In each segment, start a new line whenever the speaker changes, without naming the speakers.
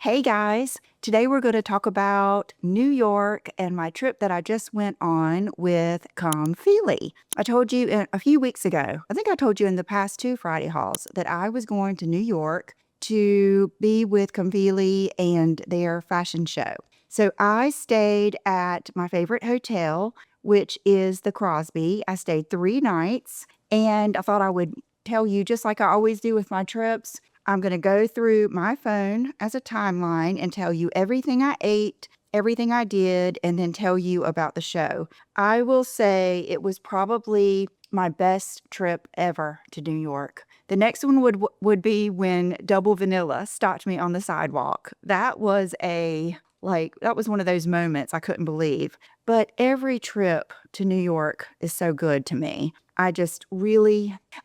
Hey guys, today we're going to talk about New York and my trip that I just went on with Comfelie. I told you a few weeks ago, I think I told you in the past two Friday hauls, that I was going to New York to be with Comfelie and their fashion show. So I stayed at my favorite hotel, which is the Crosby. I stayed 3 nights, and I thought I would tell you, just like I always do with my trips, I'm going to go through my phone as a timeline and tell you everything I ate, everything I did, and then tell you about the show. I will say it was probably my best trip ever to New York. The next one would be when Double Vanilla stopped me on the sidewalk. That was that was one of those moments I couldn't believe. But every trip to New York is so good to me. I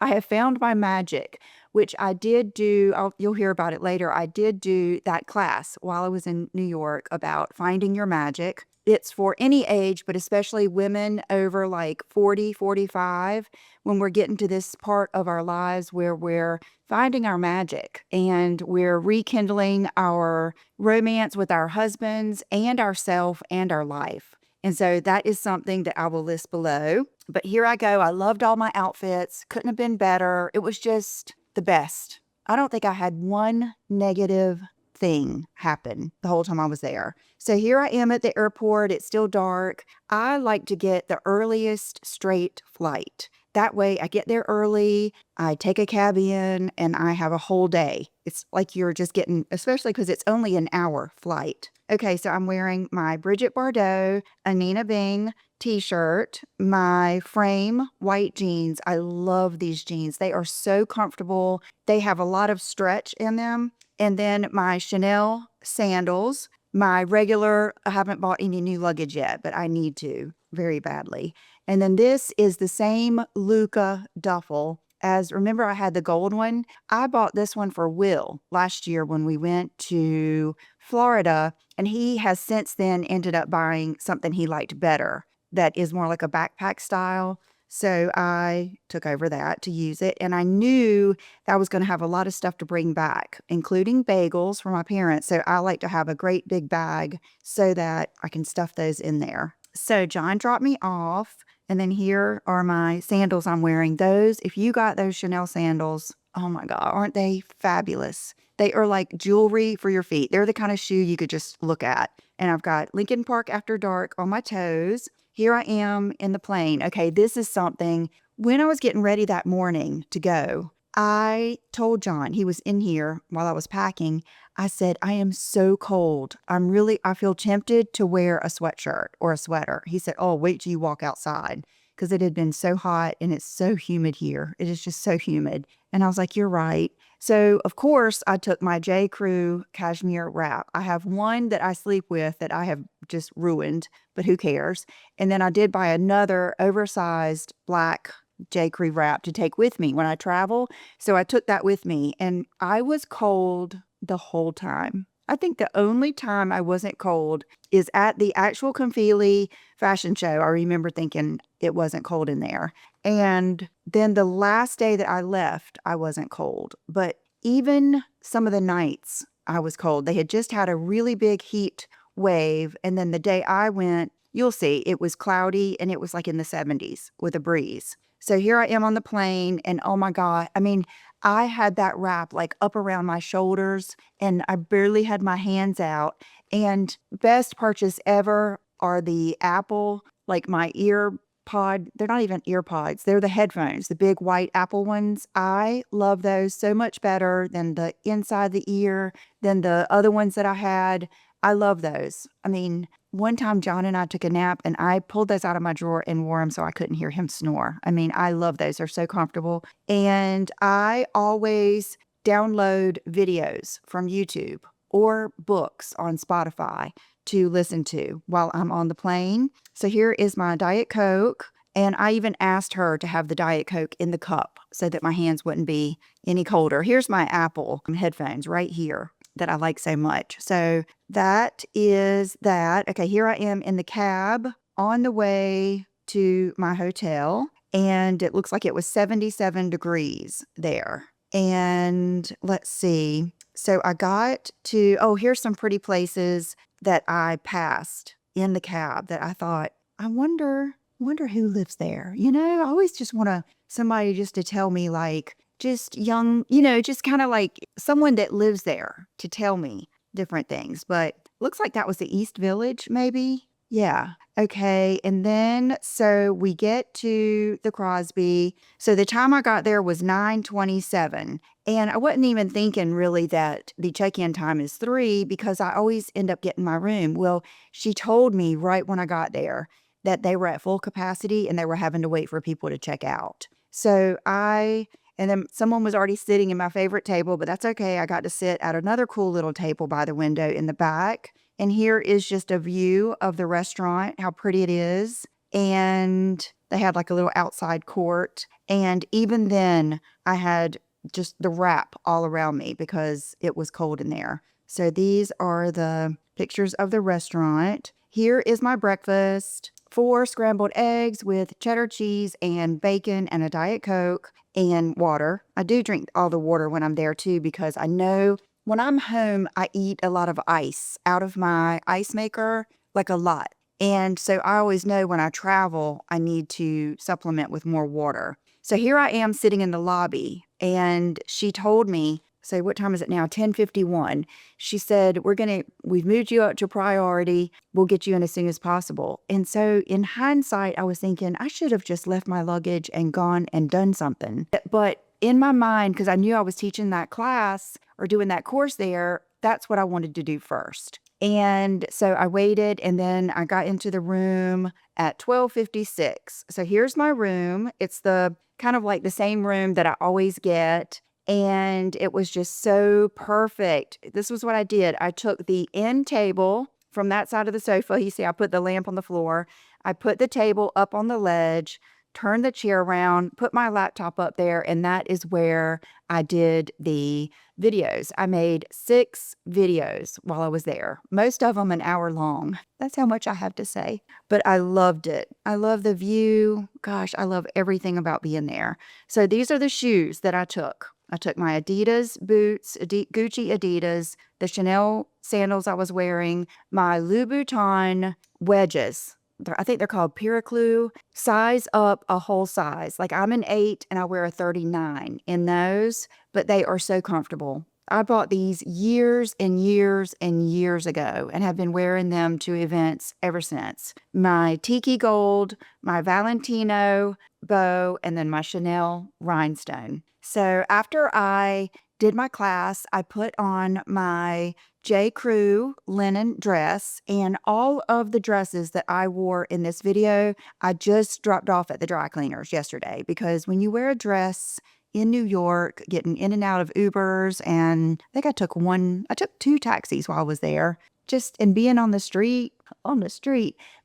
have found my magic, which I did do. You'll hear about it later. I did do that class while I was in New York about finding your magic. It's for any age, but especially women over like 40, 45, when we're getting to this part of our lives where we're finding our magic and we're rekindling our romance with our husbands and ourself and our life. And so that is something that I will list below. But here I go. I loved all my outfits. Couldn't have been better. It was just the best. I don't think I had one negative thing happen the whole time I was there. So here I am at the airport. It's still dark. I like to get the earliest straight flight. That way I get there early, I take a cab in, and I have a whole day. It's like you're just getting, especially because it's only an hour flight. Okay, so I'm wearing my Bridget Bardot, Anina Bing t-shirt, my frame white jeans. I love these jeans. They are so comfortable. They have a lot of stretch in them. And then my Chanel sandals, my regular, I haven't bought any new luggage yet, but I need to very badly. And then this is the same Luca duffel as, remember I had the gold one? I bought this one for Will last year when we went to Florida, and he has since then ended up buying something he liked better that is more like a backpack style. So I took over that to use it, and I knew that I was going to have a lot of stuff to bring back, including bagels for my parents. So I like to have a great big bag so that I can stuff those in there. So John dropped me off, and then here are my sandals I'm wearing. Those, if you got those Chanel sandals, oh my God, aren't they fabulous? They are like jewelry for your feet. They're the kind of shoe you could just look at. And I've got Lincoln Park After Dark on my toes. Here I am in the plane. Okay, this is something. When I was getting ready that morning to go, I told John, he was in here while I was packing, I said, I am so cold. I feel tempted to wear a sweatshirt or a sweater. He said, oh, wait till you walk outside, because it had been so hot and it's so humid here. It is just so humid. And I was like, you're right. So, of course, I took my J.Crew cashmere wrap. I have one that I sleep with that I have just ruined, but who cares? And then I did buy another oversized black J.Crew wrap to take with me when I travel. So I took that with me, and I was cold the whole time. I think the only time I wasn't cold is at the actual Comfelie fashion show. I remember thinking it wasn't cold in there. And then the last day that I left, I wasn't cold. But even some of the nights, I was cold. They had just had a really big heat wave. And then the day I went, you'll see, it was cloudy and it was like in the 70s with a breeze. So here I am on the plane, and oh my God, I mean, I had that wrap like up around my shoulders, and I barely had my hands out. And best purchase ever are the Apple, like my ear pod. They're not even ear pods. They're the headphones, the big white Apple ones. I love those so much better than the inside the ear, than the other ones that I had. I love those. I mean, one time John and I took a nap, and I pulled those out of my drawer and wore them so I couldn't hear him snore. I mean, I love those. They're so comfortable. And I always download videos from YouTube or books on Spotify to listen to while I'm on the plane. So here is my Diet Coke. And I even asked her to have the Diet Coke in the cup so that my hands wouldn't be any colder. Here's my Apple headphones right here that I like so much. So that is that. Okay, here I am in the cab on the way to my hotel, and it looks like it was 77 degrees there. And let's see. So I got to, oh, here's some pretty places that I passed in the cab that I thought, I wonder who lives there. I always just want somebody just to tell me, like, just young, just kind of like someone that lives there to tell me different things. But looks like that was the East Village, maybe. Yeah. Okay. And then, so we get to the Crosby. So the time I got there was 9:27. And I wasn't even thinking really that the check-in time is 3 because I always end up getting my room. Well, she told me right when I got there that they were at full capacity and they were having to wait for people to check out. And then someone was already sitting in my favorite table, but that's okay. I got to sit at another cool little table by the window in the back. And here is just a view of the restaurant, how pretty it is. And they had like a little outside court. And even then, I had just the wrap all around me because it was cold in there. So these are the pictures of the restaurant. Here is my breakfast: 4 scrambled eggs with cheddar cheese and bacon and a Diet Coke and water. I do drink all the water when I'm there too because I know when I'm home, I eat a lot of ice out of my ice maker, like a lot. And so I always know when I travel, I need to supplement with more water. So here I am sitting in the lobby, and she told me, so what time is it now? 10:51. She said, we've moved you up to priority. We'll get you in as soon as possible. And so in hindsight, I was thinking I should have just left my luggage and gone and done something. But in my mind, because I knew I was teaching that class or doing that course there, that's what I wanted to do first. And so I waited, and then I got into the room at 12:56. So here's my room. It's the kind of like the same room that I always get. And it was just so perfect. This was what I did. I took the end table from that side of the sofa. You see, I put the lamp on the floor. I put the table up on the ledge, turned the chair around, put my laptop up there, and that is where I did the videos. I made 6 videos while I was there, most of them an hour long. That's how much I have to say. But I loved it. I love the view. Gosh, I love everything about being there. So these are the shoes that I took. I took my Adidas boots, Gucci Adidas, the Chanel sandals I was wearing, my Louboutin wedges. I think they're called Periclou. Size up a whole size. Like I'm an 8 and I wear a 39 in those, but they are so comfortable. I bought these years and years and years ago and have been wearing them to events ever since. My Tiki Gold, my Valentino bow, and then my Chanel rhinestone. So after I did my class, I put on my J.Crew linen dress, and all of the dresses that I wore in this video, I just dropped off at the dry cleaners yesterday, because when you wear a dress in New York, getting in and out of Ubers, and I think I took 2 taxis while I was there, and being on the street,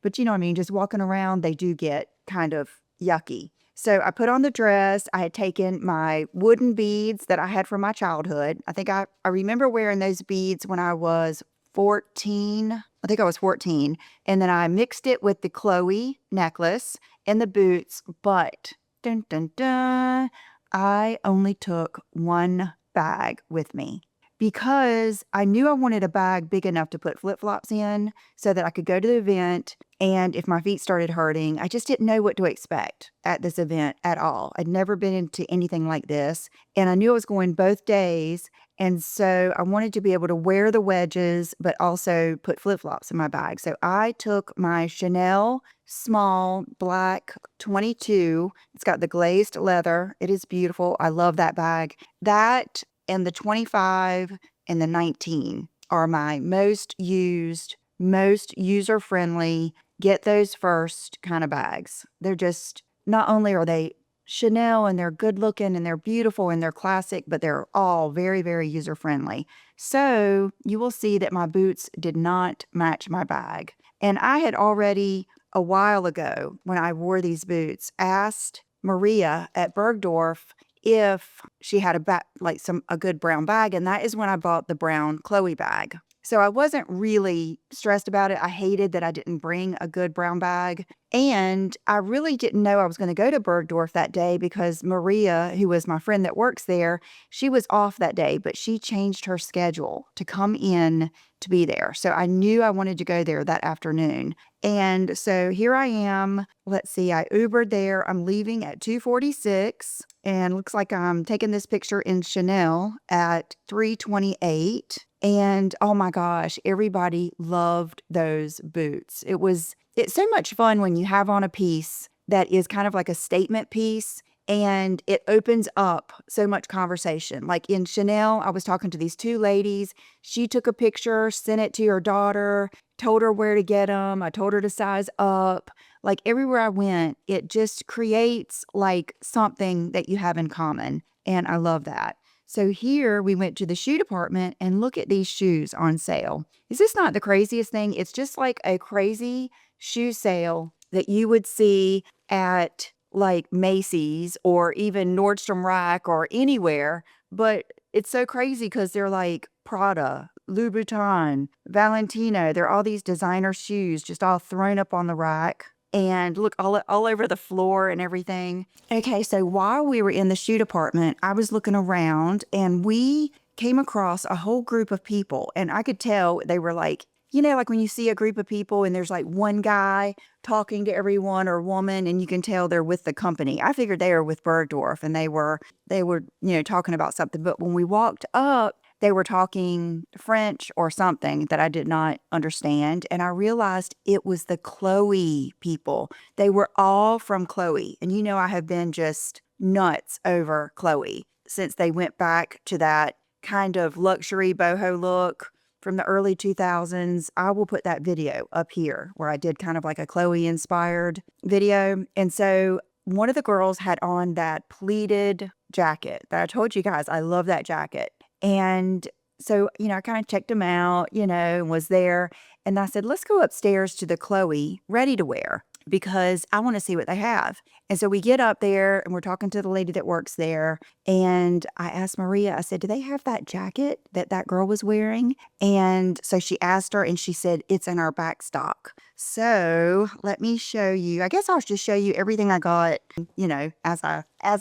but you know what I mean, just walking around, they do get kind of yucky. So I put on the dress. I had taken my wooden beads that I had from my childhood. I think I remember wearing those beads when I was 14. I think I was 14. And then I mixed it with the Chloe necklace and the boots. But, dun, dun, dun, I only took 1 bag with me, because I knew I wanted a bag big enough to put flip-flops in so that I could go to the event, and if my feet started hurting, I just didn't know what to expect at this event at all. I'd never been into anything like this, and I knew I was going both days, and so I wanted to be able to wear the wedges but also put flip-flops in my bag. So I took my Chanel Small Black 22. It's got the glazed leather. It is beautiful. I love that bag. That and the 25 and the 19 are my most used, most user-friendly, get those first kind of bags. They're just, not only are they Chanel and they're good looking and they're beautiful and they're classic, but they're all very, very user-friendly. So you will see that my boots did not match my bag. And I had already, a while ago, when I wore these boots, asked Maria at Bergdorf if she had a good brown bag, and that is when I bought the brown Chloe bag. So I wasn't really stressed about it. I hated that I didn't bring a good brown bag. And I really didn't know I was going to go to Bergdorf that day because Maria, who was my friend that works there, she was off that day, but she changed her schedule to come in to be there. So I knew I wanted to go there that afternoon. And so here I am. Let's see, I Ubered there. I'm leaving at 2:46 and looks like I'm taking this picture in Chanel at 3:28. And oh my gosh, everybody loved those boots. It's so much fun when you have on a piece that is kind of like a statement piece and it opens up so much conversation. Like in Chanel, I was talking to these two ladies. She took a picture, sent it to her daughter, told her where to get them. I told her to size up. Like everywhere I went, it just creates like something that you have in common. And I love that. So here we went to the shoe department and look at these shoes on sale. Is this not the craziest thing? It's just like a crazy shoe sale that you would see at like Macy's or even Nordstrom Rack or anywhere. But it's so crazy because they're like Prada, Louboutin, Valentino. They're all these designer shoes just all thrown up on the rack. And look all over the floor and everything. Okay, so while we were in the shoe department, I was looking around and we came across a whole group of people. And I could tell they were like, you know, like when you see a group of people and there's like one guy talking to everyone or woman and you can tell they're with the company. I figured they were with Bergdorf and they were, talking about something. But when we walked up, they were talking French or something that I did not understand. And I realized it was the Chloe people. They were all from Chloe. And you know, I have been just nuts over Chloe since they went back to that kind of luxury boho look from the early 2000s. I will put that video up here where I did kind of like a Chloe inspired video. And so one of the girls had on that pleated jacket that I told you guys, I love that jacket. And so, I kind of checked them out, and was there. And I said, let's go upstairs to the Chloe ready to wear because I want to see what they have. And so we get up there and we're talking to the lady that works there. And I asked Maria, I said, do they have that jacket that girl was wearing? And so she asked her and she said, it's in our back stock. So let me show you. I guess I'll just show you everything I got, as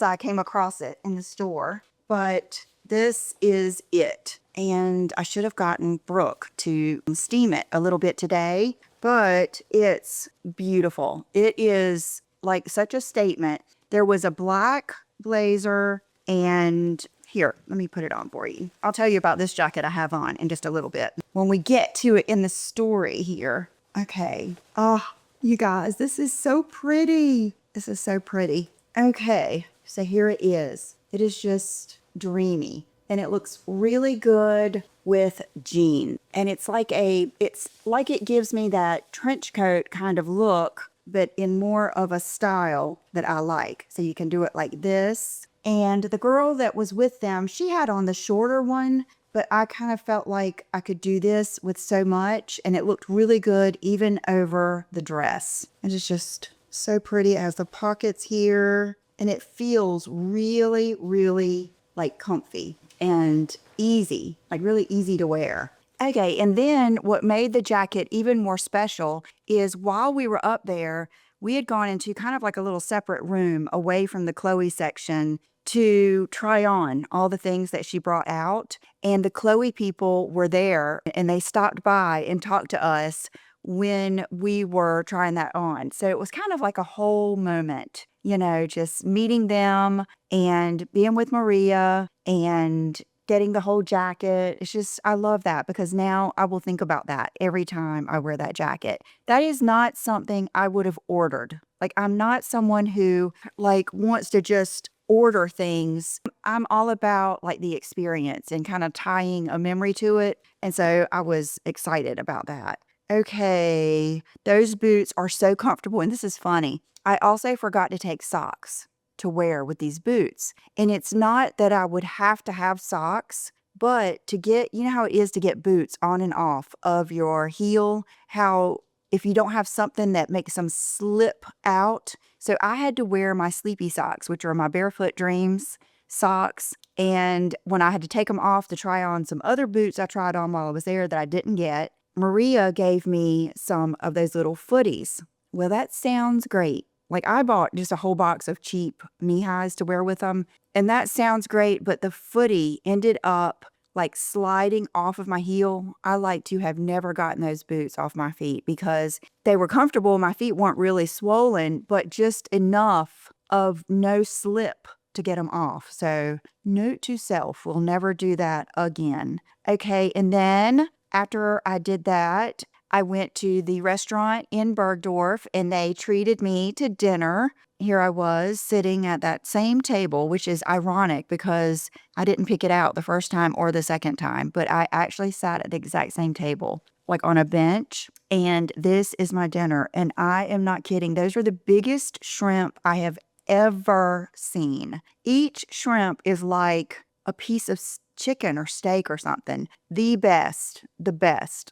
I came across it in the store. But this is it. And I should have gotten Brooke to steam it a little bit today, but it's beautiful. It is like such a statement. There was a black blazer and here, let me put it on for you. I'll tell you about this jacket I have on in just a little bit when we get to it in the story here. Okay. Oh, you guys, this is so pretty. This is so pretty. Okay. So here it is. It is just dreamy and it looks really good with jeans. And it's like it gives me that trench coat kind of look, but in more of a style that I like. So you can do it like this. And the girl that was with them, she had on the shorter one, but I kind of felt like I could do this with so much and it looked really good even over the dress. And it's just so pretty. It has the pockets here and it feels really, really like comfy and easy, like really easy to wear. Okay, and then what made the jacket even more special is while we were up there, we had gone into kind of like a little separate room away from the Chloe section to try on all the things that she brought out. And the Chloe people were there and they stopped by and talked to us when we were trying that on. So it was kind of like a whole moment, just meeting them and being with Maria and getting the whole jacket. It's just, I love that because now I will think about that every time I wear that jacket. That is not something I would have ordered. Like, I'm not someone who wants to just order things. I'm all about like the experience and kind of tying a memory to it. And so I was excited about that. Okay, those boots are so comfortable. And this is funny. I also forgot to take socks to wear with these boots. And it's not that I would have to have socks, but to get, how it is to get boots on and off of your heel, how if you don't have something that makes them slip out. So I had to wear my sleepy socks, which are my barefoot dreams. socks. And when I had to take them off to try on some other boots I tried on while I was there that I didn't get, Maria gave me some of those little footies. Well, that sounds great. Like, I bought just a whole box of cheap knee-highs to wear with them, and that sounds great, but the footy ended up like sliding off of my heel. I like to have never gotten those boots off my feet because they were comfortable. My feet weren't really swollen, but just enough of no slip to get them off. So note to self, we'll never do that again. Okay, and then after I did that, I went to the restaurant in Bergdorf and they treated me to dinner. Here I was sitting at that same table, which is ironic because I didn't pick it out the first time or the second time, but I actually sat at the exact same table, like on a bench. And this is my dinner. And I am not kidding. Those are the biggest shrimp I have ever seen. Each shrimp is like a piece of chicken or steak or something. The best.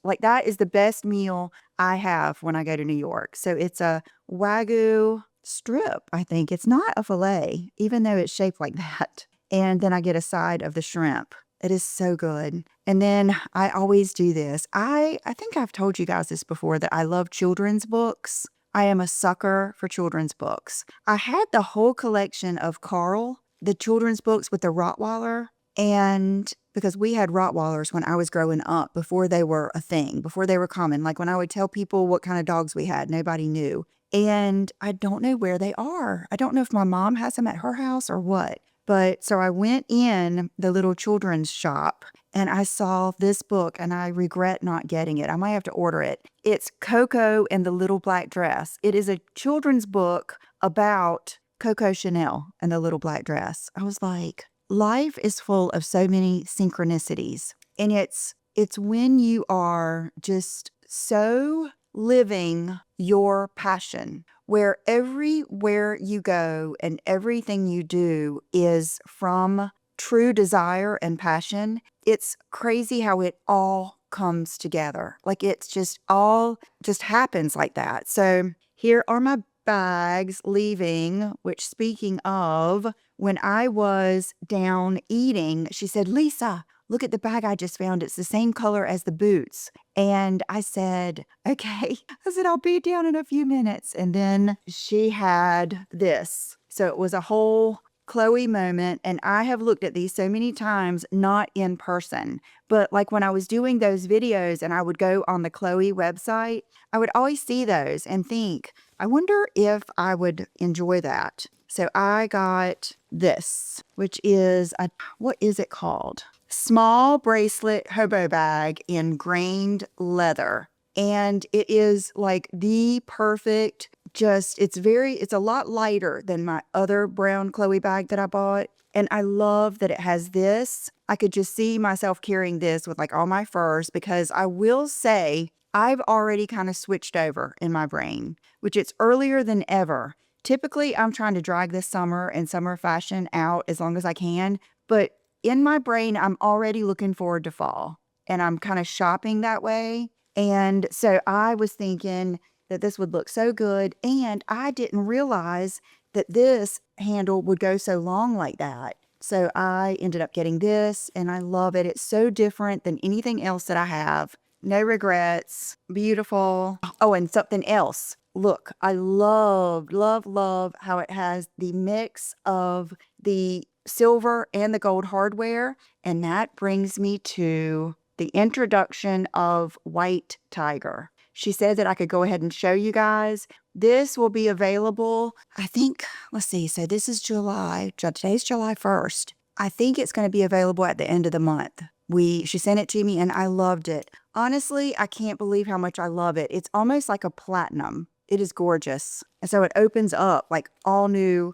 Like, that is the best meal I have when I go to New York. So it's a Wagyu strip, I think. It's not a filet, even though it's shaped like that. And then I get a side of the shrimp. It is so good. And then I always do this. I think I've told you guys this before, that I love children's books. I am a sucker for children's books. I had the whole collection of Carl, the children's books with the Rottweiler. And because we had Rottweilers when I was growing up, before they were a thing, before they were common. Like, when I would tell people what kind of dogs we had, nobody knew. And I don't know where they are. I don't know if my mom has them at her house or what. But so I went in the little children's shop and I saw this book and I regret not getting it. I might have to order it. It's Coco and the Little Black Dress. It is a children's book about Coco Chanel and the Little Black Dress. I was like, life is full of so many synchronicities. And it's when you are just so living your passion, where everywhere you go and everything you do is from true desire and passion. It's crazy how it all comes together. Like, it's just all just happens like that. So here are my bags leaving, which, speaking of, when I was down eating, she said, "Lisa, look at the bag I just found. It's the same color as the boots." And I said, "Okay." I said, "I'll be down in a few minutes." And then she had this. So it was a whole Chloe moment. And I have looked at these so many times, not in person, but like when I was doing those videos and I would go on the Chloe website, I would always see those and think, I wonder if I would enjoy that. So I got this, which is what is it called? Small bracelet hobo bag in grained leather. And it is like the perfect, it's a lot lighter than my other brown Chloe bag that I bought. And I love that it has this. I could just see myself carrying this with like all my furs, because I will say I've already kind of switched over in my brain, which it's earlier than ever. Typically, I'm trying to drag this summer and summer fashion out as long as I can. But in my brain, I'm already looking forward to fall. And I'm kind of shopping that way. And so I was thinking that this would look so good. And I didn't realize that this handle would go so long like that. So I ended up getting this, and I love it. It's so different than anything else that I have. No regrets. Beautiful. Oh, and something else. Look, I love, love, love how it has the mix of the silver and the gold hardware. And that brings me to the introduction of White Tiger. She said that I could go ahead and show you guys. This will be available, I think, let's see. So this is July. Today's July 1st. I think it's going to be available at the end of the month. She sent it to me and I loved it. Honestly, I can't believe how much I love it. It's almost like a platinum. It is gorgeous. And so it opens up like all new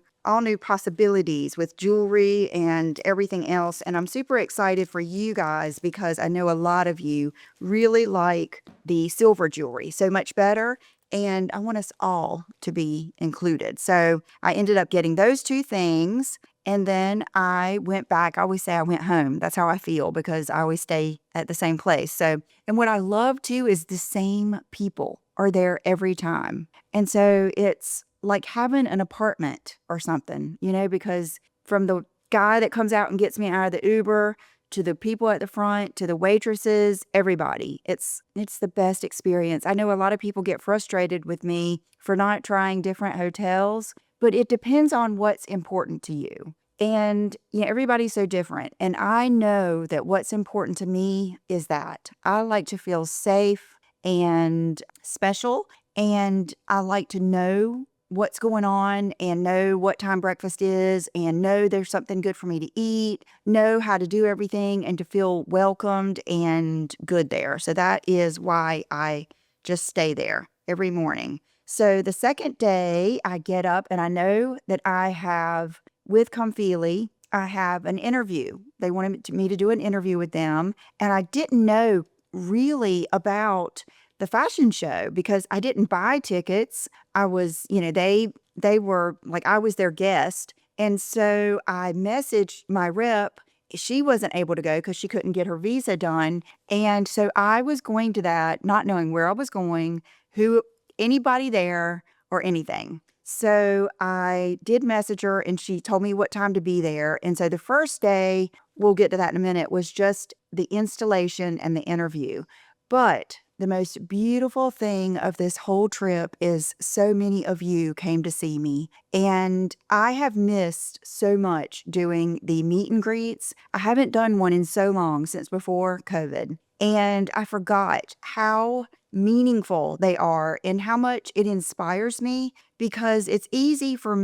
possibilities with jewelry and everything else. And I'm super excited for you guys because I know a lot of you really like the silver jewelry so much better. And I want us all to be included. So I ended up getting those two things. And then I went back. I always say I went home. That's how I feel because I always stay at the same place. So, and what I love too is the same people are there every time. And so it's like having an apartment or something, because from the guy that comes out and gets me out of the Uber, to the people at the front, to the waitresses, everybody. It's the best experience. I know a lot of people get frustrated with me for not trying different hotels, but it depends on what's important to you. And everybody's so different. And I know that what's important to me is that I like to feel safe and special, and I like to know what's going on and know what time breakfast is and know there's something good for me to eat, know how to do everything and to feel welcomed and good there. So that is why I just stay there every morning. So the second day I get up and I know that I have, with Comfelie, I have an interview. They wanted me to do an interview with them, and I didn't know really about the fashion show because I didn't buy tickets. I was, they were like, I was their guest. And so I messaged my rep. She wasn't able to go because she couldn't get her visa done. And so I was going to that, not knowing where I was going, anybody there or anything. So I did message her and she told me what time to be there. And so the first day, we'll get to that in a minute, was just the installation and the interview. But the most beautiful thing of this whole trip is so many of you came to see me. And I have missed so much doing the meet and greets. I haven't done one in so long, since before COVID. And I forgot how meaningful they are and how much it inspires me, because it's easy for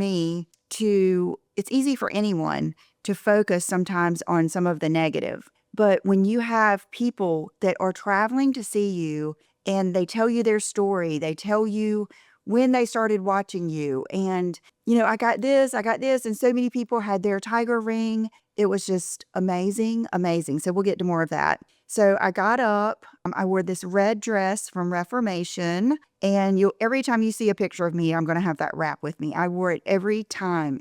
anyone to focus sometimes on some of the negative. But when you have people that are traveling to see you and they tell you their story, they tell you when they started watching you, and, I got this, and so many people had their tiger ring. It was just amazing, amazing. So we'll get to more of that. So I got up, I wore this red dress from Reformation, and every time you see a picture of me, I'm going to have that wrap with me. I wore it every time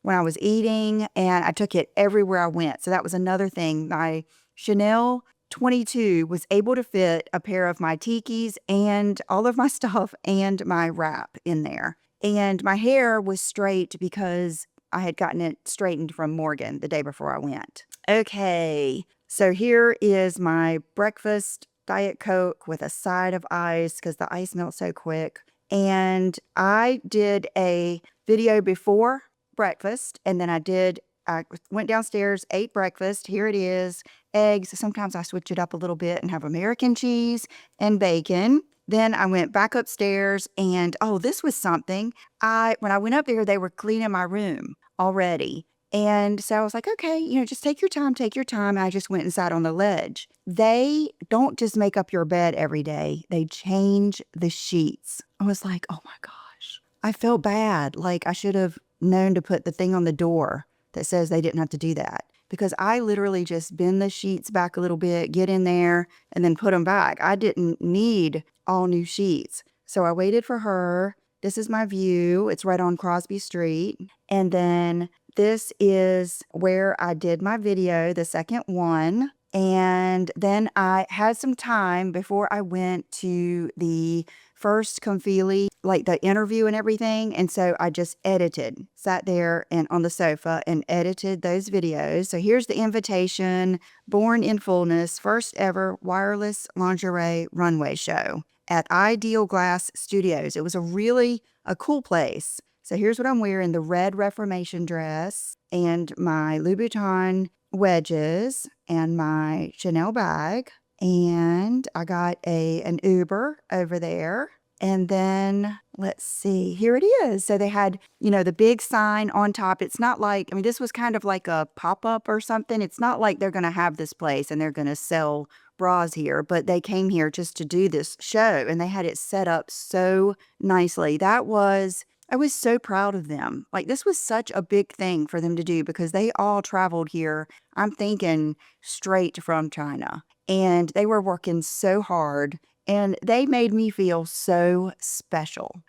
when I was eating, and I took it everywhere I went. So that was another thing. My Chanel 22 was able to fit a pair of my tikis and all of my stuff and my wrap in there. And my hair was straight because I had gotten it straightened from Morgan the day before I went. Okay, so here is my breakfast Diet Coke with a side of ice because the ice melts so quick. And I did a video before breakfast, and then I went downstairs, ate breakfast. Here it is, eggs. Sometimes I switch it up a little bit and have American cheese and bacon. Then I went back upstairs, and this was something. When I went up there, they were cleaning my room already. And so I was like, okay, just take your time, take your time. I just went and sat on the ledge. They don't just make up your bed every day. They change the sheets. I was like, oh my gosh. I felt bad. Like I should have known to put the thing on the door that says they didn't have to do that, because I literally just bend the sheets back a little bit, get in there, and then put them back. I didn't need all new sheets. So I waited for her. This is my view. It's right on Crosby Street. And then this is where I did my video, the second one. And then I had some time before I went to the first Comfelie, like the interview and everything. And so I just sat there and on the sofa and edited those videos. So here's the invitation: Born in Fullness, first ever wireless lingerie runway show at Ideal Glass Studios. It was a cool place. So here's what I'm wearing: the red Reformation dress and my Louboutin wedges and my Chanel bag. And I got an Uber over there. And then let's see, here it is. So they had, the big sign on top. It's not like, this was kind of like a pop-up or something. It's not like they're going to have this place and they're going to sell bras here, but they came here just to do this show, and they had it set up so nicely. I was so proud of them. Like, this was such a big thing for them to do because they all traveled here, I'm thinking, straight from China. And they were working so hard, and they made me feel so special.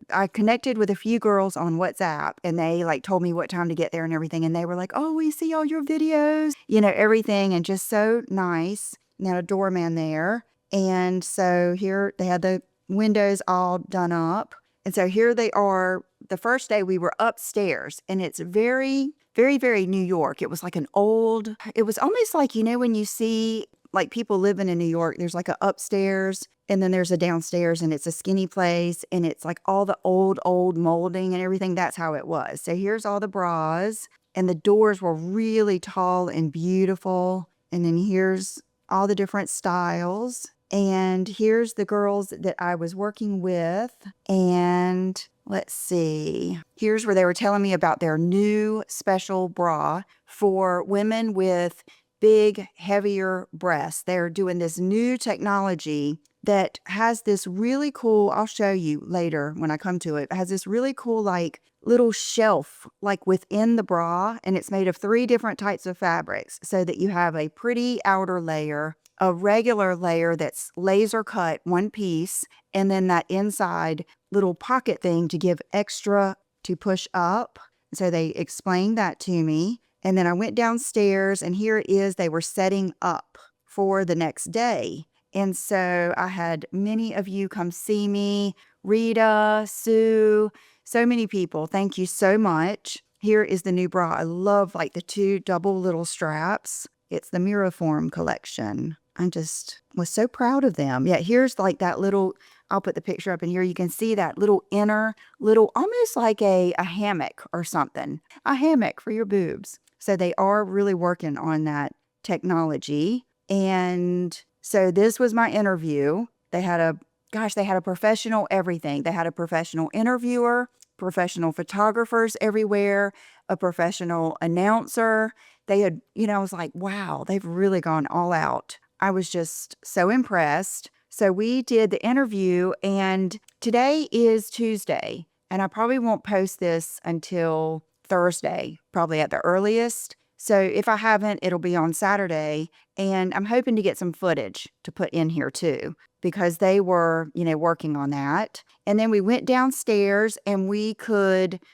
I connected with a few girls on WhatsApp, and they told me what time to get there and everything. And they were like, oh, we see all your videos, everything, and just so nice. Now a doorman there. And so here they had the windows all done up. And so here they are, the first day we were upstairs, and it's very, very, very New York. It was like it was almost like, when you see like people living in New York, there's like a upstairs and then there's a downstairs, and it's a skinny place, and it's like all the old molding and everything. That's how it was. So here's all the bras, and the doors were really tall and beautiful. And then here's all the different styles. And here's the girls that I was working with. And let's see, here's where they were telling me about their new special bra for women with big, heavier breasts. They're doing this new technology that has this really cool, I'll show you later when I come to it, has this really cool like little shelf like within the bra, and it's made of 3 different types of fabrics so that you have a pretty outer layer, a regular layer that's laser cut one piece, and then that inside little pocket thing to give extra to push up. So they explained that to me. And then I went downstairs, and here it is. They were setting up for the next day. And so I had many of you come see me. Rita, Sue, so many people. Thank you so much. Here is the new bra. I love like the 2 double little straps. It's the Miraform collection. I just was so proud of them. Yeah, here's like that little, I'll put the picture up in here. You can see that little inner, almost like a hammock or something. A hammock for your boobs. So they are really working on that technology. And so this was my interview. They had a professional everything. They had a professional interviewer, professional photographers everywhere, a professional announcer. They had, I was like, wow, they've really gone all out. I was just so impressed. So we did the interview, and today is Tuesday, and I probably won't post this until Thursday, probably at the earliest. So if I haven't, it'll be on Saturday, and I'm hoping to get some footage to put in here too, because they were, working on that. And then we went downstairs, and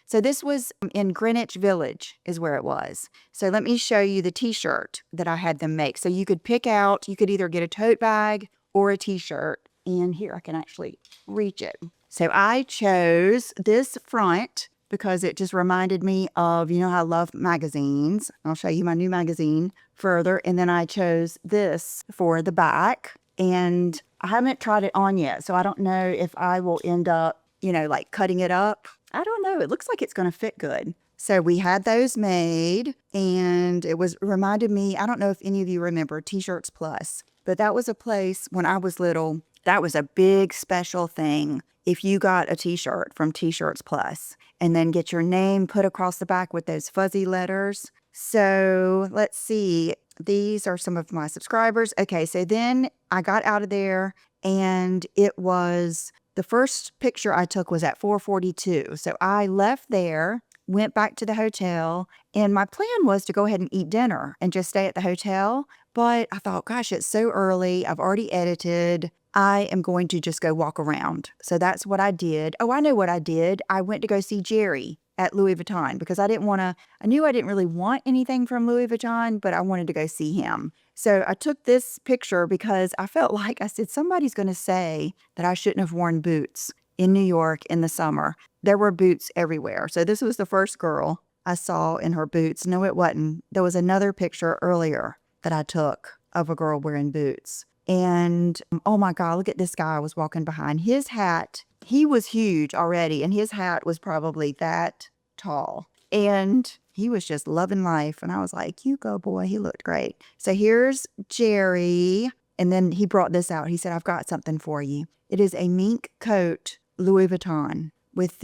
so this was in Greenwich Village is where it was. So let me show you the t-shirt that I had them make. So you could pick out, you could either get a tote bag or a t-shirt. And here I can actually reach it. So I chose this front because it just reminded me of, how I love magazines. I'll show you my new magazine further. And then I chose this for the back. And I haven't tried it on yet, so I don't know if I will end up, like cutting it up. I don't know. It looks like it's going to fit good. So we had those made, and it reminded me, I don't know if any of you remember T-Shirts Plus, but that was a place when I was little, that was a big special thing. If you got a t-shirt from T-Shirts Plus, and then get your name put across the back with those fuzzy letters. So let's see. These are some of my subscribers. Okay, so then I got out of there, and the first picture I took was at 4:42. So I left there, went back to the hotel, and my plan was to go ahead and eat dinner and just stay at the hotel. But I thought, gosh, it's so early. I've already edited. I am going to just go walk around. So that's what I did. Oh, I know what I did. I went to go see Jerry at Louis Vuitton because I knew I didn't really want anything from Louis Vuitton, but I wanted to go see him. So I took this picture because I felt like I said, somebody's going to say that I shouldn't have worn boots in New York in the summer. There were boots everywhere. So this was the first girl I saw in her boots. No, it wasn't. There was another picture earlier that I took of a girl wearing boots. And oh my God, look at this guy I was walking behind. His hat, he was huge already, and his hat was probably that tall. And he was just loving life. And I was like, you go, boy. He looked great. So here's Jerry. And then he brought this out. He said, I've got something for you. It is a mink coat Louis Vuitton with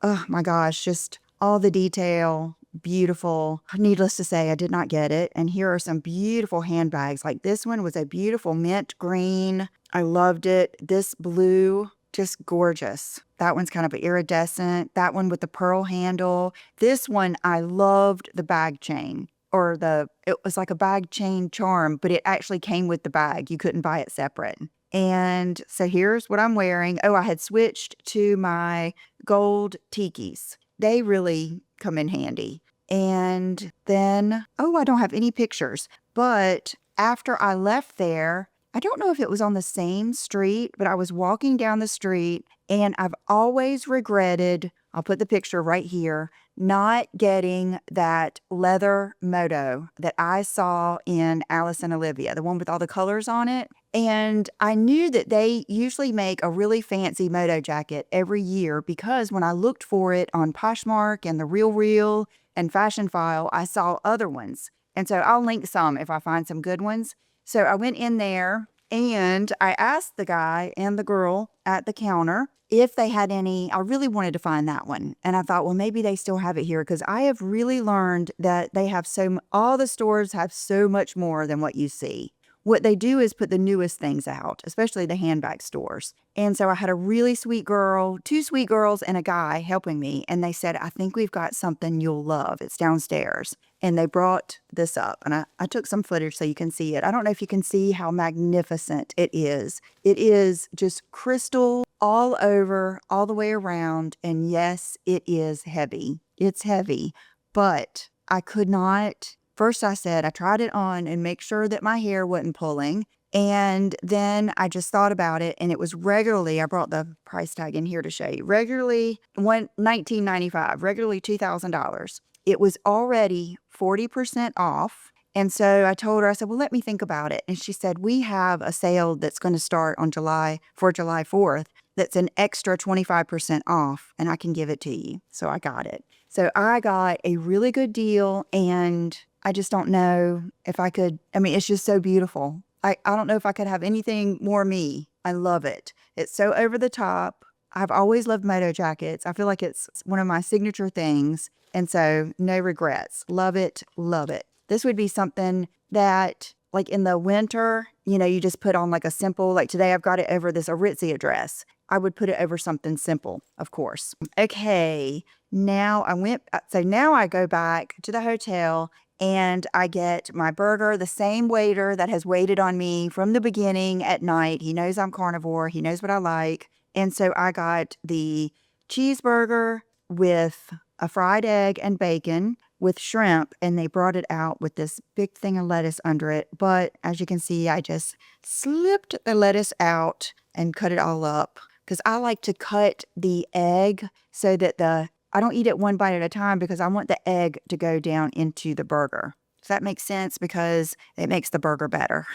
oh my gosh, just all the detail. Beautiful. Needless to say, I did not get it. And here are some beautiful handbags. Like this one was a beautiful mint green. I loved it. This blue, just gorgeous. That one's kind of iridescent. That one with the pearl handle. This one, I loved the bag chain. It was like a bag chain charm, but it actually came with the bag. You couldn't buy it separate. And so here's what I'm wearing. Oh, I had switched to my gold tikis. They really come in handy. And then, I don't have any pictures. But after I left there, I don't know if it was on the same street, but I was walking down the street and I've always regretted, I'll put the picture right here, not getting that leather moto that I saw in Alice and Olivia, the one with all the colors on it. And I knew that they usually make a really fancy moto jacket every year because when I looked for it on Poshmark and The Real Real and Fashion File, I saw other ones. And so I'll link some if I find some good ones. So I went in there and I asked the guy and the girl at the counter if they had any. I really wanted to find that one. And I thought, well, maybe they still have it here because I have really learned that they have all the stores have so much more than what you see. What they do is put the newest things out, especially the handbag stores. And so I had a really sweet girl, 2 sweet girls and a guy helping me. And they said, I think we've got something you'll love. It's downstairs. And they brought this up. And I took some footage so you can see it. I don't know if you can see how magnificent it is. It is just crystal all over, all the way around. And yes, it is heavy. It's heavy. But I could not. First, I said I tried it on and make sure that my hair wasn't pulling. And then I just thought about it, and it was regularly, I brought the price tag in here to show you, regularly $19.95, regularly $2,000. It was already 40% off. And so I told her, I said, well, let me think about it. And she said, we have a sale that's going to start on July 4th. That's an extra 25% off, and I can give it to you. So I got it. So I got a really good deal, and I just don't know if I could. I mean, it's just so beautiful. I don't know if I could have anything more me. I love it. It's so over the top. I've always loved moto jackets. I feel like it's one of my signature things. And so no regrets. Love it. Love it. This would be something that, like in the winter, you just put on like a simple, like today I've got it over this Aritzia dress. I would put it over something simple, of course. Okay, now I go back to the hotel and I get my burger. The same waiter that has waited on me from the beginning at night. He knows I'm carnivore. He knows what I like. And so I got the cheeseburger with a fried egg and bacon with shrimp, and they brought it out with this big thing of lettuce under it. But as you can see, I just slipped the lettuce out and cut it all up because I like to cut the egg so that I don't eat it one bite at a time because I want the egg to go down into the burger. Does that make sense? Because it makes the burger better.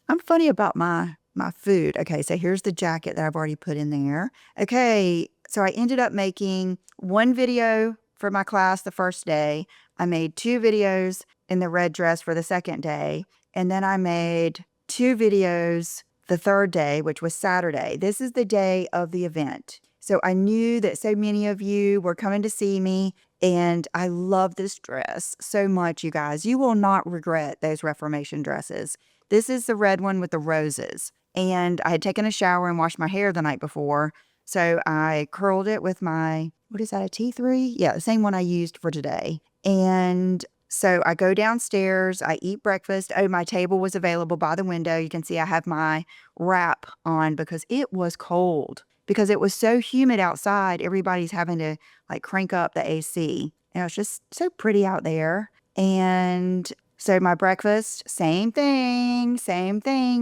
I'm funny about my food. Okay, so here's the jacket that I've already put in there. Okay, so I ended up making one video for my class the first day. I made 2 videos in the red dress for the second day. And then I made 2 videos the third day, which was Saturday. This is the day of the event. So I knew that so many of you were coming to see me, and I love this dress so much, you guys. You will not regret those Reformation dresses. This is the red one with the roses. And I had taken a shower and washed my hair the night before. So I curled it with my, what is that, a T3? Yeah, the same one I used for today. And so I go downstairs, I eat breakfast. Oh, my table was available by the window. You can see I have my wrap on because it was cold. Because it was so humid outside, everybody's having to like crank up the AC. And it was just so pretty out there. And so my breakfast, same thing,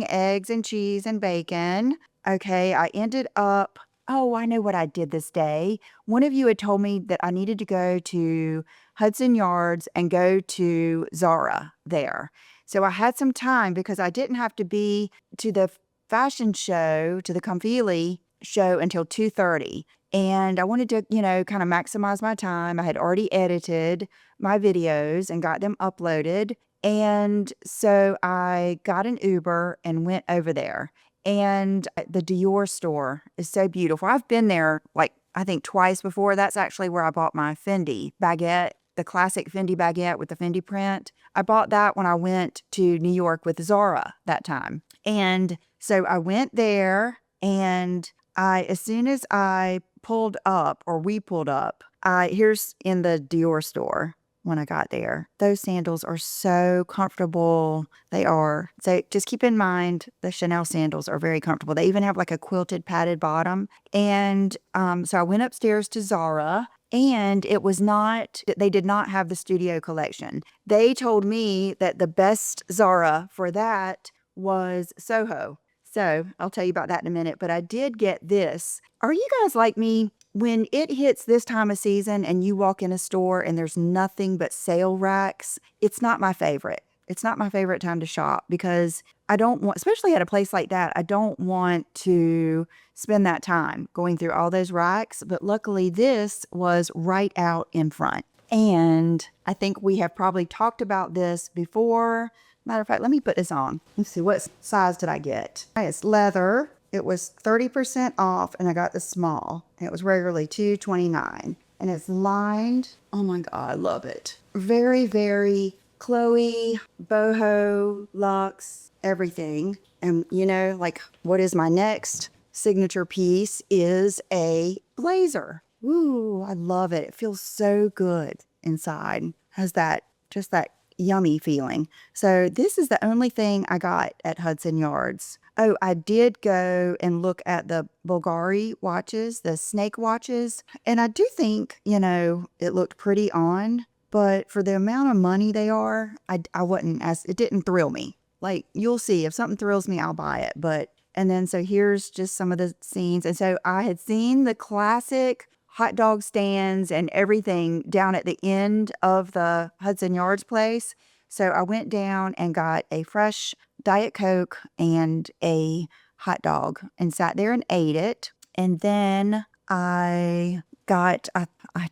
eggs and cheese and bacon. Okay, I ended up, oh, I know what I did this day. One of you had told me that I needed to go to Hudson Yards and go to Zara there. So I had some time because I didn't have to be to the fashion show, to the Comfelie show until 2:30. And I wanted to, kind of maximize my time. I had already edited my videos and got them uploaded. And so I got an Uber and went over there. And the Dior store is so beautiful. I've been there like I think twice before. That's actually where I bought my Fendi baguette, the classic Fendi baguette with the Fendi print. I bought that when I went to New York with Zara that time. And so I went there, and as soon as I pulled up, or we pulled up, here's in the Dior store when I got there. Those sandals are so comfortable. They are. So just keep in mind, the Chanel sandals are very comfortable. They even have like a quilted padded bottom. And so I went upstairs to Zara, and they did not have the studio collection. They told me that the best Zara for that was Soho. So I'll tell you about that in a minute, but I did get this. Are you guys like me? When it hits this time of season and you walk in a store and there's nothing but sale racks, it's not my favorite. It's not my favorite time to shop because I don't want, especially at a place like that, I don't want to spend that time going through all those racks. But luckily, this was right out in front. And I think we have probably talked about this before. Matter of fact, let me put this on. Let's see, what size did I get? It's leather. It was 30% off, and I got the small. And it was regularly $2.29. And it's lined. Oh my God, I love it. Very, very Chloe, boho, luxe, everything. And you know, like, what is my next signature piece is a blazer. Ooh, I love it. It feels so good inside. Has that, just that yummy feeling. So this is the only thing I got at Hudson Yards. Oh, I did go and look at the Bulgari watches, the snake watches. And I do think, you know, it looked pretty on, but for the amount of money they are, I wouldn't, as it didn't thrill me. Like, you'll see, if something thrills me, I'll buy it. But, and then so here's just some of the scenes. And so I had seen the classic hot dog stands and everything down at the end of the Hudson Yards place. So I went down and got a fresh Diet Coke and a hot dog and sat there and ate it. And then I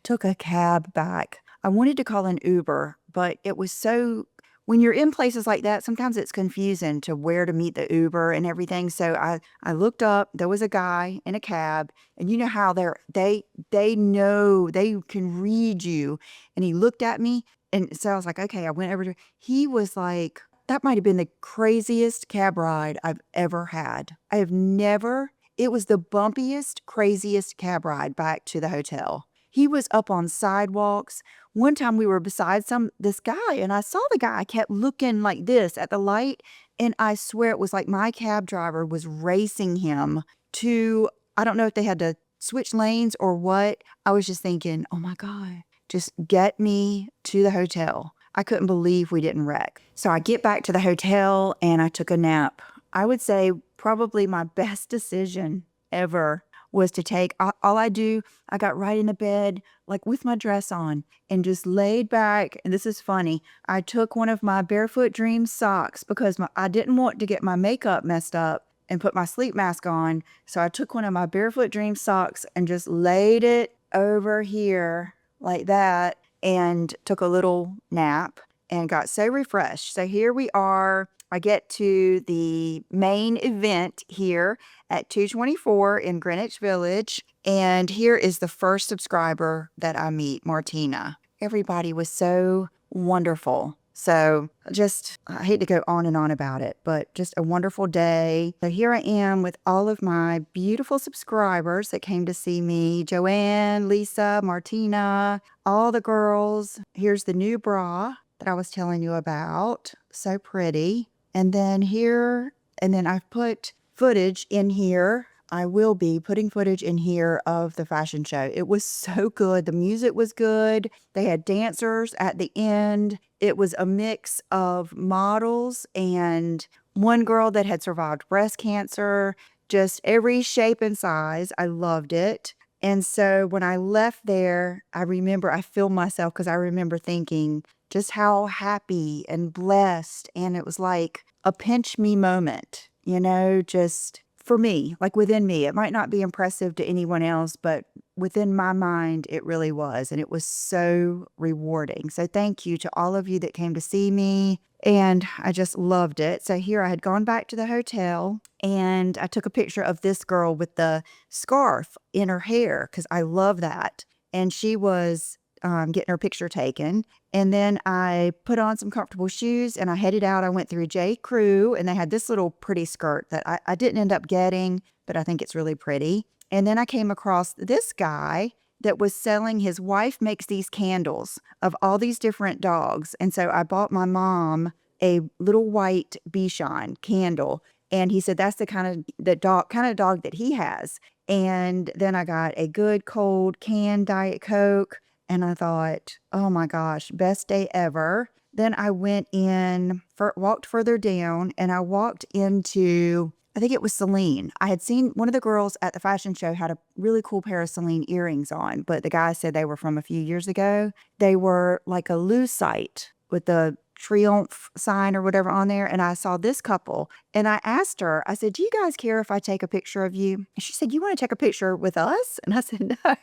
took a cab back. I wanted to call an Uber, but it was so, when you're in places like that, sometimes it's confusing to where to meet the Uber and everything. So I looked up, there was a guy in a cab, and you know how they know, they can read you. And he looked at me, and so I was like, okay, I went over to, he was like, that might have been the craziest cab ride I've ever had. I have never, it was the bumpiest, craziest cab ride back to the hotel. He was up on sidewalks. One time we were beside this guy, and I saw the guy. I kept looking like this at the light, and I swear it was like my cab driver was racing him to, I don't know if they had to switch lanes or what. I was just thinking, oh my God, just get me to the hotel. I couldn't believe we didn't wreck. So I get back to the hotel and I took a nap. I would say probably my best decision ever was to take, all I do, I got right in the bed, like with my dress on, and just laid back. And this is funny. I took one of my Barefoot Dreams socks because I didn't want to get my makeup messed up and put my sleep mask on. So I took one of my Barefoot Dreams socks and just laid it over here like that and took a little nap and got so refreshed. So here we are. I get to the main event here at 224 in Greenwich Village. And here is the first subscriber that I meet, Martina. Everybody was so wonderful. So just, I hate to go on and on about it, but just a wonderful day. So here I am with all of my beautiful subscribers that came to see me. Joanne, Lisa, Martina, all the girls. Here's the new bra that I was telling you about. So pretty. And then here, and then I've put footage in here. I will be putting footage in here of the fashion show. It was so good. The music was good. They had dancers at the end. It was a mix of models and one girl that had survived breast cancer, just every shape and size. I loved it. And so when I left there, I remember I filmed myself because I remember thinking just how happy and blessed. And it was like a pinch me moment, you know, just for me, like within me. It might not be impressive to anyone else, but within my mind, it really was. And it was so rewarding. So thank you to all of you that came to see me. And I just loved it. So here I had gone back to the hotel and I took a picture of this girl with the scarf in her hair because I love that. And she was getting her picture taken. And then I put on some comfortable shoes and I headed out. I went through J.Crew and they had this little pretty skirt that I didn't end up getting, but I think it's really pretty. And then I came across this guy that was selling, his wife makes these candles of all these different dogs. And so I bought my mom a little white Bichon candle. And he said, that's the kind of dog that he has. And then I got a good cold canned Diet Coke. And I thought, oh my gosh, best day ever. then I went in, walked further down, and I walked into, I think it was Celine. I had seen one of the girls at the fashion show had a really cool pair of Celine earrings on, but the guy said they were from a few years ago. They were like a lucite with the Triomphe sign or whatever on there. And I saw this couple and I asked her, I said, do you guys care if I take a picture of you? And she said, you want to take a picture with us? And I said, no.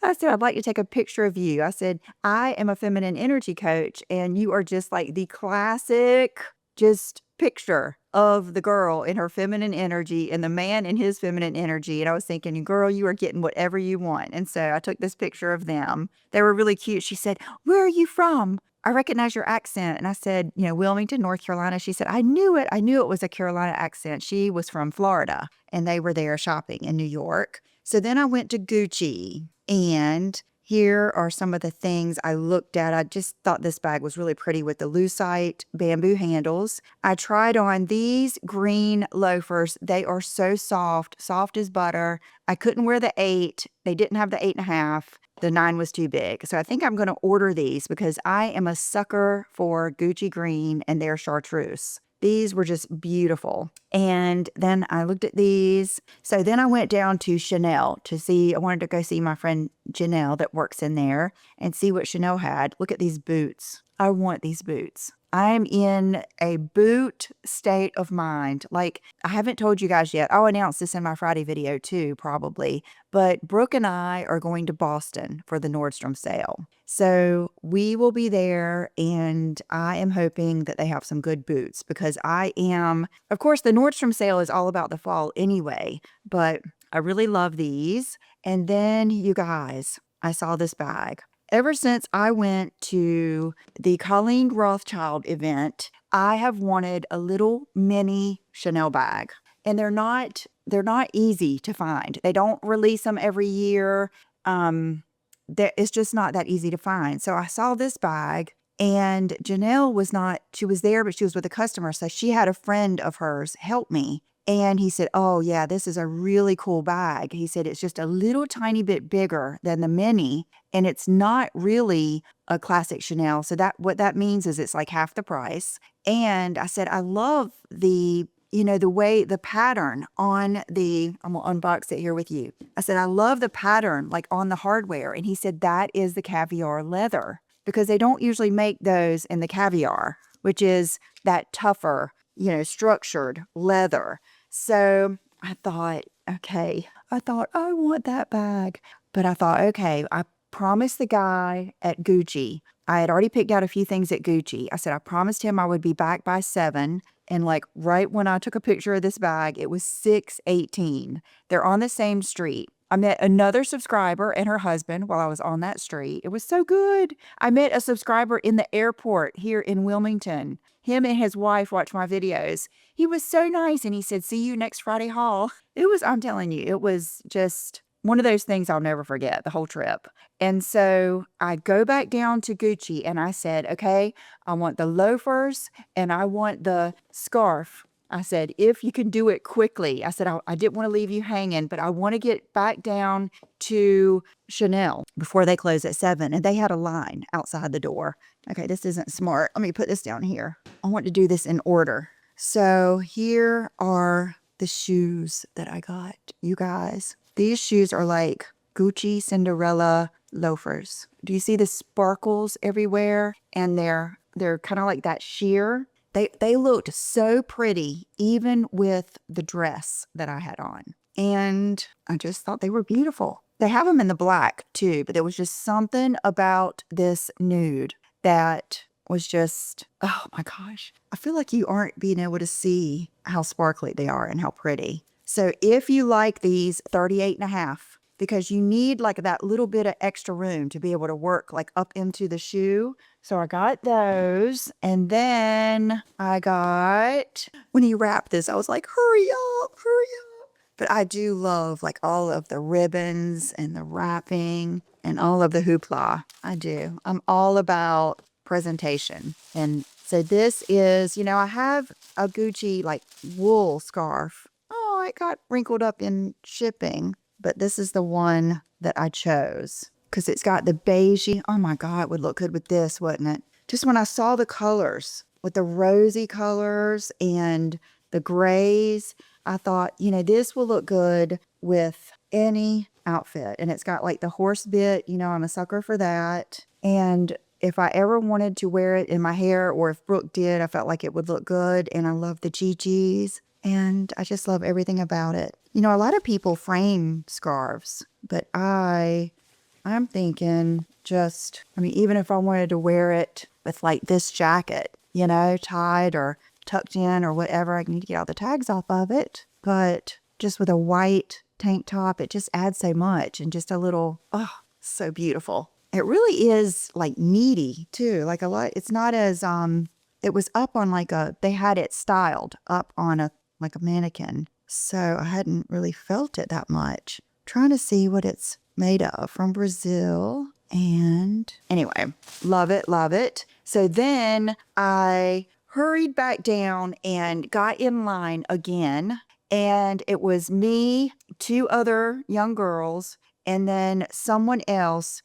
I said, I'd like to take a picture of you. I said, I am a feminine energy coach and you are just like the classic just picture of the girl in her feminine energy and the man in his feminine energy. And I was thinking, girl, you are getting whatever you want. And so I took this picture of them. They were really cute. She said, where are you from? I recognize your accent. And I said, Wilmington, North Carolina. She said, I knew it. I knew it was a Carolina accent. She was from Florida and they were there shopping in New York. So then I went to Gucci, and here are some of the things I looked at. I just thought this bag was really pretty with the lucite bamboo handles. I tried on these green loafers. They are so soft, soft as butter. I couldn't wear the 8. They didn't have the 8.5. The 9 was too big. So I think I'm going to order these because I am a sucker for Gucci green and their chartreuse. These were just beautiful. And then I looked at these. So then I went down to Chanel to see, I wanted to go see my friend Janelle that works in there and see what Chanel had. Look at these boots. I want these boots. I'm in a boot state of mind. Like, I haven't told you guys yet. I'll announce this in my Friday video too, probably. But Brooke and I are going to Boston for the Nordstrom sale. So we will be there, and I am hoping that they have some good boots because of course, the Nordstrom sale is all about the fall anyway, but I really love these. And then, you guys, I saw this bag. Ever since I went to the Colleen Rothschild event, I have wanted a little mini Chanel bag. And they're not easy to find. They don't release them every year. It's just not that easy to find. So I saw this bag, and Janelle she was there, but she was with a customer. So she had a friend of hers help me. And he said, oh yeah, this is a really cool bag. He said, it's just a little tiny bit bigger than the mini, and it's not really a classic Chanel. So what that means is it's like half the price. And I said, I love the way the pattern on I'm going to unbox it here with you. I said, I love the pattern like on the hardware. And he said, that is the caviar leather, because they don't usually make those in the caviar, which is that tougher, structured leather. So I thought, okay, I want that bag. But I thought, okay, I promised the guy at Gucci. I had already picked out a few things at Gucci. I said, I promised him I would be back by 7. And like right when I took a picture of this bag, it was 6:18. They're on the same street. I met another subscriber and her husband while I was on that street. It was so good. I met a subscriber in the airport here in Wilmington. Him and his wife watch my videos. He was so nice, and he said, see you next Friday haul. I'm telling you, it was just one of those things I'll never forget, the whole trip. And so I go back down to Gucci and I said, okay, I want the loafers and I want the scarf. I said, if you can do it quickly. I said, I didn't want to leave you hanging, but I want to get back down to Chanel before they close at 7. And they had a line outside the door. Okay, this isn't smart. Let me put this down here. I want to do this in order. So here are the shoes that I got, you guys. These shoes are like Gucci Cinderella loafers. Do you see the sparkles everywhere? And they're kind of like that sheer. They looked so pretty, even with the dress that I had on. And I just thought they were beautiful. They have them in the black too, but there was just something about this nude that was just, oh my gosh. I feel like you aren't being able to see how sparkly they are and how pretty. So if you like these 38.5, because you need like that little bit of extra room to be able to work like up into the shoe. So I got those. And then when he wrapped this, I was like, hurry up. But I do love like all of the ribbons and the wrapping and all of the hoopla. I do. I'm all about presentation. And so this is, I have a Gucci like wool scarf. Oh, it got wrinkled up in shipping. But this is the one that I chose because it's got the beigey. Oh my God, it would look good with this, wouldn't it? just when I saw the colors with the rosy colors and the grays, I thought, you know, this will look good with any outfit. And it's got like the horse bit, you know, I'm a sucker for that. And if I ever wanted to wear it in my hair, or if Brooke did, I felt like it would look good. And I love the GGs. And I just love everything about it. You know, a lot of people frame scarves, but I'm thinking just, I mean, even if I wanted to wear it with like this jacket, you know, tied or tucked in or whatever, I need to get all the tags off of it. But just with a white tank top, it just adds so much, and just a little, oh, so beautiful. It really is like meaty too. Like a lot, it's not as, it was up on like they had it styled up on like a mannequin. So I hadn't really felt it that much. Trying to see what it's made of, from Brazil. And anyway, love it, love it. So then I hurried back down and got in line again. And it was me, two other young girls, and then someone else.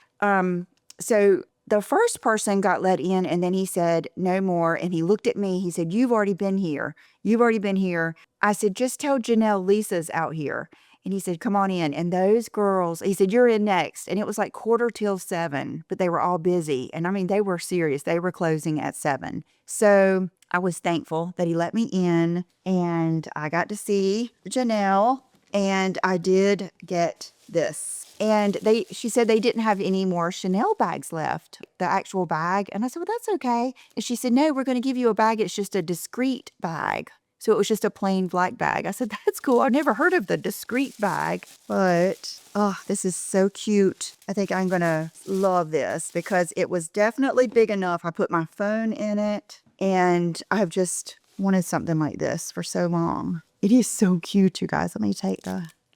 So the first person got let in, and then he said, no more. And he looked at me. He said, you've already been here. You've already been here. I said, just tell Janelle Lisa's out here. And he said, come on in. And those girls, he said, you're in next. And it was like 7:15, but they were all busy. And I mean, they were serious. They were closing at 7. So I was thankful that he let me in, and I got to see Janelle, and I did get this. And she said they didn't have any more Chanel bags left, the actual bag. And I said, well, that's okay. And she said, no, we're going to give you a bag. It's just a discreet bag. So it was just a plain black bag. I said, that's cool. I've never heard of the discreet bag, but oh, this is so cute. I think I'm going to love this because it was definitely big enough. I put my phone in it, and I've just wanted something like this for so long. It is so cute, you guys. Let me take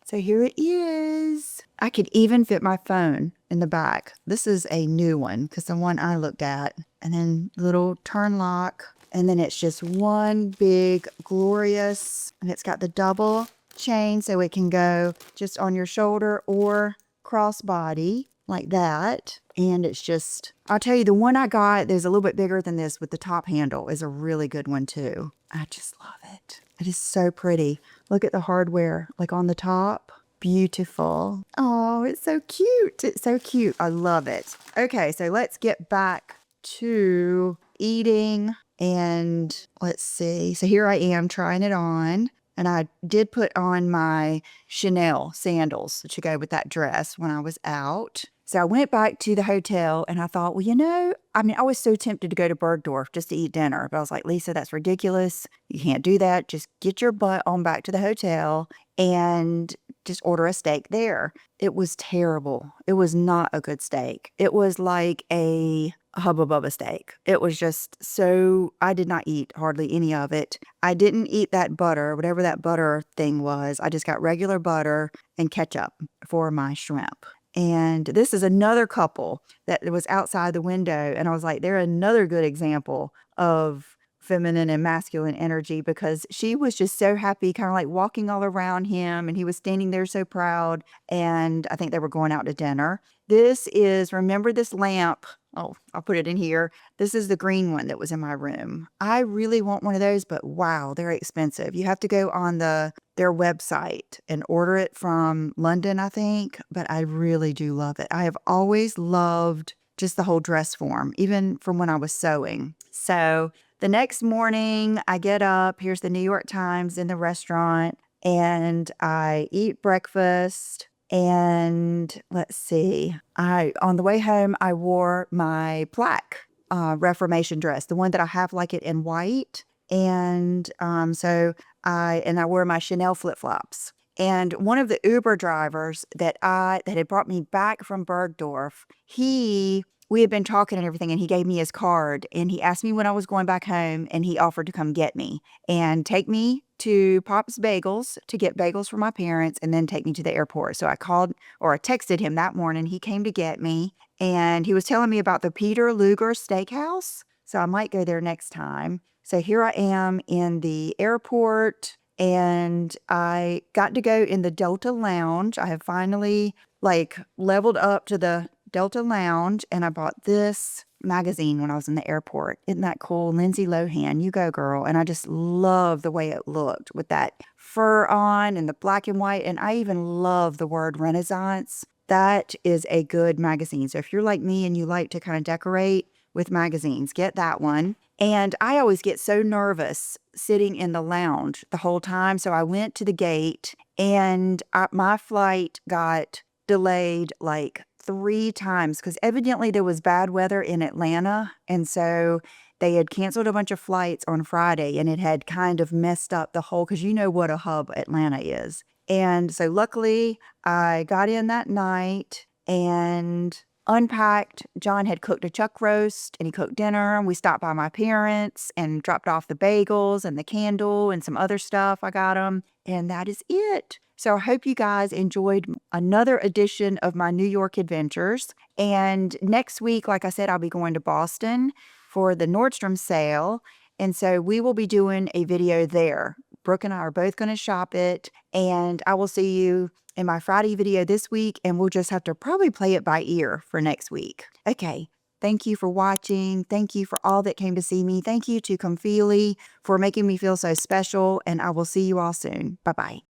so here it is. I could even fit my phone in the back. This is a new one because the one I looked at, and then little turn lock. And then it's just one big glorious, and it's got the double chain so it can go just on your shoulder or crossbody like that. And it's just, I'll tell you, the one I got, there's a little bit bigger than this with the top handle, is a really good one too. I just love it. It is so pretty. Look at the hardware, like on the top. Beautiful. Oh, it's so cute. It's so cute. I love it. Okay, so let's get back to eating. And let's see. So here I am trying it on. And I did put on my Chanel sandals to go with that dress when I was out. So I went back to the hotel, and I thought, well, you know, I mean, I was so tempted to go to Bergdorf just to eat dinner. But I was like, Lisa, that's ridiculous. You can't do that. Just get your butt on back to the hotel and just order a steak there. It was terrible. It was not a good steak. It was like a Hubba Bubba steak. It was just so, I did not eat hardly any of it. I didn't eat that butter, whatever that butter thing was. I just got regular butter and ketchup for my shrimp. And this is another couple that was outside the window. And I was like, they're another good example of feminine and masculine energy, because she was just so happy, kind of like walking all around him, and he was standing there so proud. And I think they were going out to dinner. This is, remember this lamp? Oh, I'll put it in here. This is the green one that was in my room. I really want one of those, but wow, they're expensive. You have to go on their website and order it from London, I think. But I really do love it. I have always loved just the whole dress form, even from when I was sewing. So the next morning I get up, here's the New York Times in the restaurant, and I eat breakfast. And let's see, on the way home, I wore my black Reformation dress, the one that I have like it in white. And so I wore my Chanel flip flops. And one of the Uber drivers that had brought me back from Bergdorf, we had been talking and everything, and he gave me his card, and he asked me when I was going back home, and he offered to come get me and take me to Pop's Bagels to get bagels for my parents, and then take me to the airport. So I texted him that morning. He came to get me, and he was telling me about the Peter Luger Steakhouse. So I might go there next time. So here I am in the airport, and I got to go in the Delta Lounge. I have finally leveled up to the Delta Lounge, and I bought this magazine when I was in the airport. Isn't that cool? Lindsay Lohan, you go girl. And I just love the way it looked with that fur on and the black and white. And I even love the word Renaissance. That is a good magazine. So if you're like me and you like to kind of decorate with magazines, get that one. And I always get so nervous sitting in the lounge the whole time. So I went to the gate and my flight got delayed like 3 times because evidently there was bad weather in Atlanta. And so they had canceled a bunch of flights on Friday and it had kind of messed up the whole, because you know what a hub Atlanta is. And so luckily I got in that night and unpacked. John had cooked a chuck roast and he cooked dinner. And we stopped by my parents and dropped off the bagels and the candle and some other stuff I got them. And that is it. So I hope you guys enjoyed another edition of my New York adventures. And next week, like I said, I'll be going to Boston for the Nordstrom sale. And so we will be doing a video there. Brooke and I are both going to shop it. And I will see you in my Friday video this week. And we'll just have to probably play it by ear for next week. Okay. Thank you for watching. Thank you for all that came to see me. Thank you to Comfelie for making me feel so special. And I will see you all soon. Bye-bye.